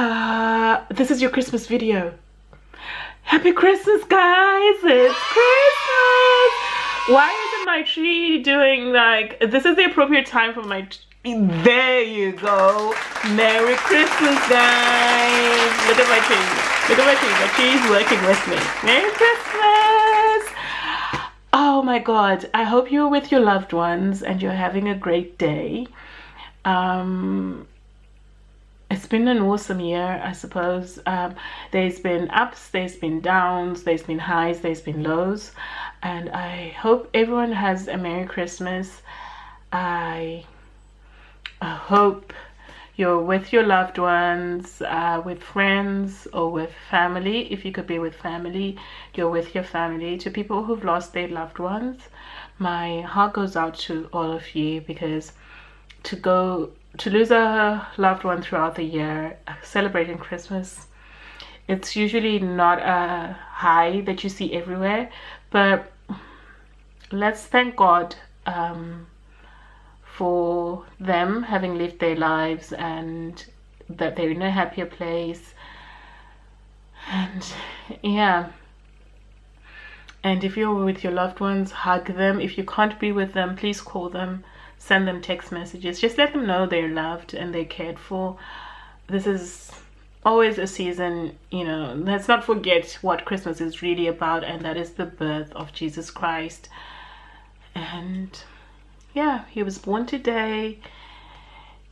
this is your Christmas video. Happy Christmas, guys! It's Christmas! Why isn't my tree doing like... This is the appropriate time for my... There you go. Merry Christmas, guys! Look at my tree. Look at my tree. My tree is working with me. Merry Christmas! Oh my God. I hope you're with your loved ones and you're having a great day. It's been an awesome year, I suppose. There's been ups, there's been downs, there's been highs, there's been lows. And I hope everyone has a Merry Christmas. I hope you're with your loved ones, with friends or with family. If you could be with family, you're with your family. To people who've lost their loved ones, my heart goes out to all of you, because to lose a loved one throughout the year, celebrating Christmas, it's usually not a high that you see everywhere, but let's thank God for them having lived their lives and that they're in a happier place. And yeah, and if you're with your loved ones, hug them. If you can't be with them, please call them. Send them text messages. Just let them know they're loved and they're cared for. This is always a season, you know, let's not forget what Christmas is really about, and that is the birth of Jesus Christ. And yeah, he was born today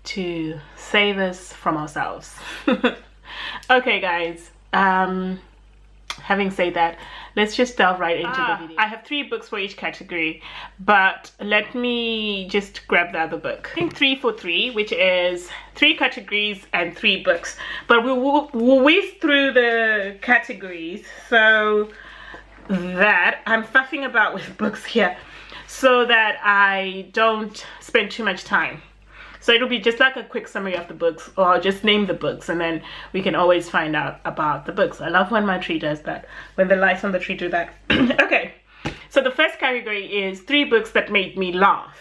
to save us from ourselves. Okay, guys. Having said that, let's just delve right into the video. I have 3 books for each category, but let me just grab the other book. I think 3 for 3, which is 3 categories and 3 books, but we'll whiz through the categories so that I'm faffing about with books here so that I don't spend too much time. So it'll be just like a quick summary of the books, or I'll just name the books and then we can always find out about the books. I love when my tree does that, when the lights on the tree do that. Okay, so the first category is 3 books that made me laugh.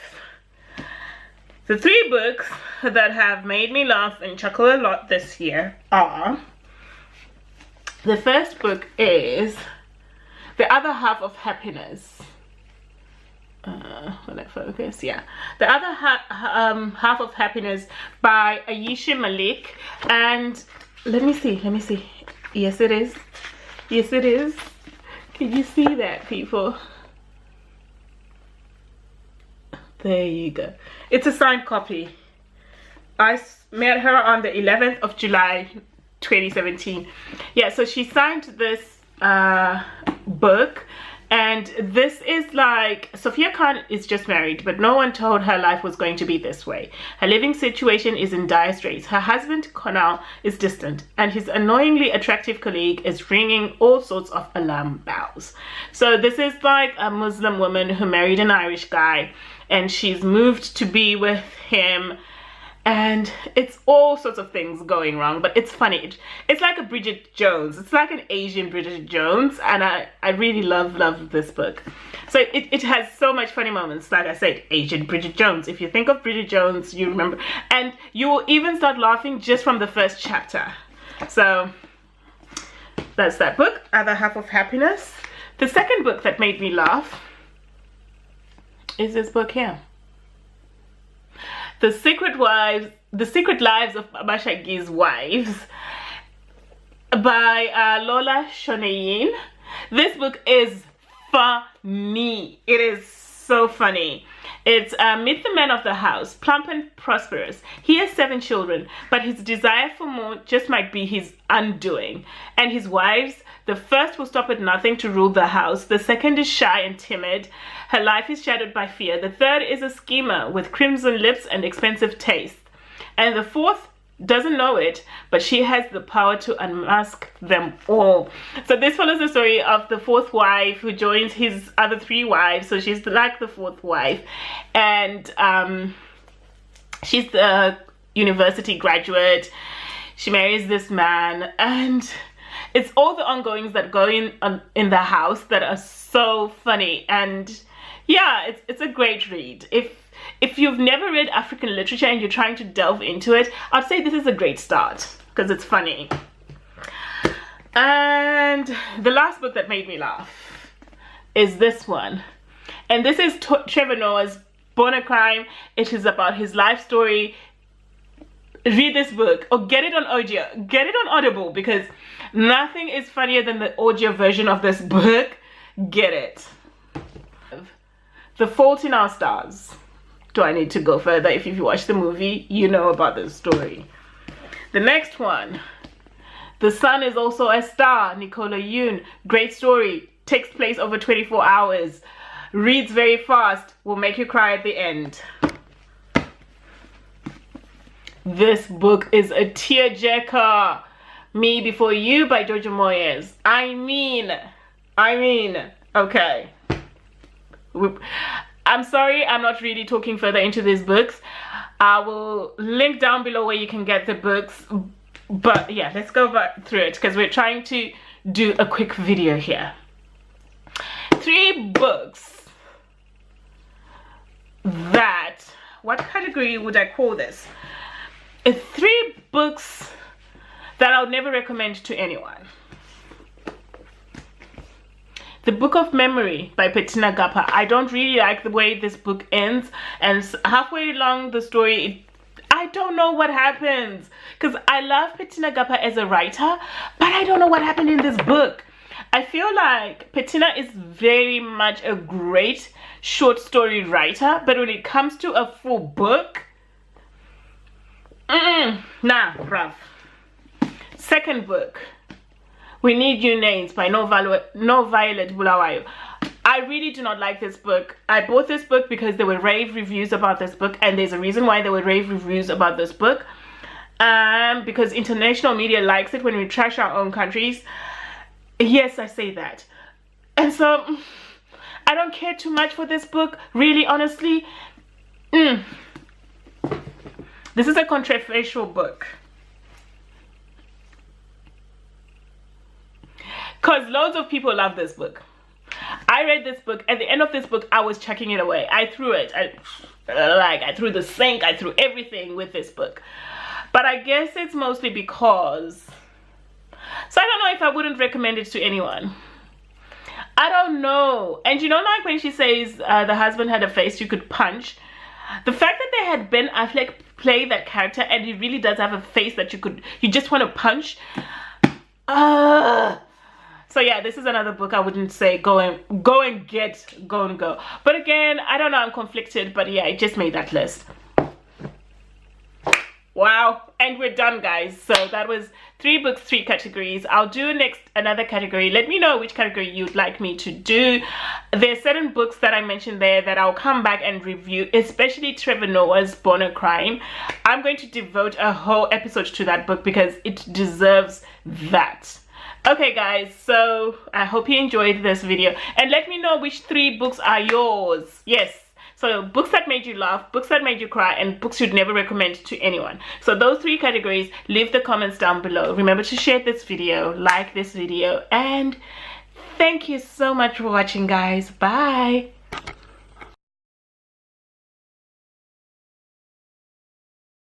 The 3 books that have made me laugh and chuckle a lot this year are... The first book is The Other Half of Happiness. Will I focus? Yeah. The Other Half of Happiness by Aisha Malik. And let me see. Yes, it is. Yes, it is. Can you see that, people? There you go. It's a signed copy. I met her on the 11th of July 2017. Yeah, so she signed this book. And this is like, Sophia Khan is just married, but no one told her life was going to be this way. Her living situation is in dire straits. Her husband, Conal, is distant, and his annoyingly attractive colleague is ringing all sorts of alarm bells. So this is like a Muslim woman who married an Irish guy, and she's moved to be with him. And it's all sorts of things going wrong, but it's funny. It's like a Bridget Jones. It's like an Asian Bridget Jones, and I really love this book. So it has so much funny moments. Like I said, Asian Bridget Jones. If you think of Bridget Jones, you remember. And you will even start laughing just from the first chapter. So that's that book, Other Half of Happiness. The second book that made me laugh is this book here. The Secret Lives of Abashagi's Wives by Lola Shoneyin. This book is funny. It is so funny. It's meet the man of the house, plump and prosperous. He has 7 children, but his desire for more just might be his undoing. And his wives, the first will stop at nothing to rule the house. The second is shy and timid. Her life is shadowed by fear. The third is a schemer with crimson lips and expensive taste. And the fourth doesn't know it, but she has the power to unmask them all. So this follows the story of the 4th wife who joins his other 3 wives. So she's like the 4th wife. And she's the university graduate. She marries this man, and it's all the ongoings that go in the house that are so funny. And yeah, it's a great read. If you've never read African literature and you're trying to delve into it, I'd say this is a great start. because it's funny. And the last book that made me laugh is this one. And this is Trevor Noah's Born a Crime. It is about his life story. Read this book or get it on audio. Get it on Audible because nothing is funnier than the audio version of this book. Get it. The Fault in Our Stars. Do I need to go further? If you watch the movie, you know about this story. The next one. The Sun is Also a Star. Nicola Yoon. Great story. Takes place over 24 hours. Reads very fast. Will make you cry at the end. This book is a tearjerker. Me Before You by Jojo Moyes. I mean, okay. I'm sorry, I'm not really talking further into these books. I will link down below where you can get the books. But yeah, let's go back through it because we're trying to do a quick video here. 3 books that, what category would I call this? 3 books that I'll never recommend to anyone. The Book of Memory by Bettina Gappa. I don't really like the way this book ends, and halfway along the story, I don't know what happens. Because I love Bettina Gappa as a writer, but I don't know what happened in this book. I feel like Bettina is very much a great short story writer, but when it comes to a full book, nah, bruv. Second book, We Need New Names by No Violet Bulawayo. I really do not like this book. I bought this book because there were rave reviews about this book, and there's a reason why there were rave reviews about this book. Because international media likes it when we trash our own countries. Yes, I say that. And so, I don't care too much for this book, really, honestly. This is a controversial book. Because loads of people love this book. I read this book. At the end of this book, I was chucking it away. I threw it. I threw the sink. I threw everything with this book. But I guess it's mostly because... So I don't know if I wouldn't recommend it to anyone. I don't know. And you know, like when she says the husband had a face you could punch. The fact that they had Ben Affleck play that character and he really does have a face that you just want to punch. So yeah, this is another book I wouldn't say go and go. But again, I don't know, I'm conflicted, but yeah, it just made that list. Wow, and we're done, guys. So that was 3 books, 3 categories. I'll do next another category. Let me know which category you'd like me to do. There's certain books that I mentioned there that I'll come back and review, especially Trevor Noah's Born a Crime. I'm going to devote a whole episode to that book because it deserves that. Okay guys, so I hope you enjoyed this video and let me know which 3 books are yours. Yes, so books that made you laugh, books that made you cry, and books you'd never recommend to anyone. So those 3 categories, leave the comments down below. Remember to share this video, like this video, and thank you so much for watching, guys. Bye.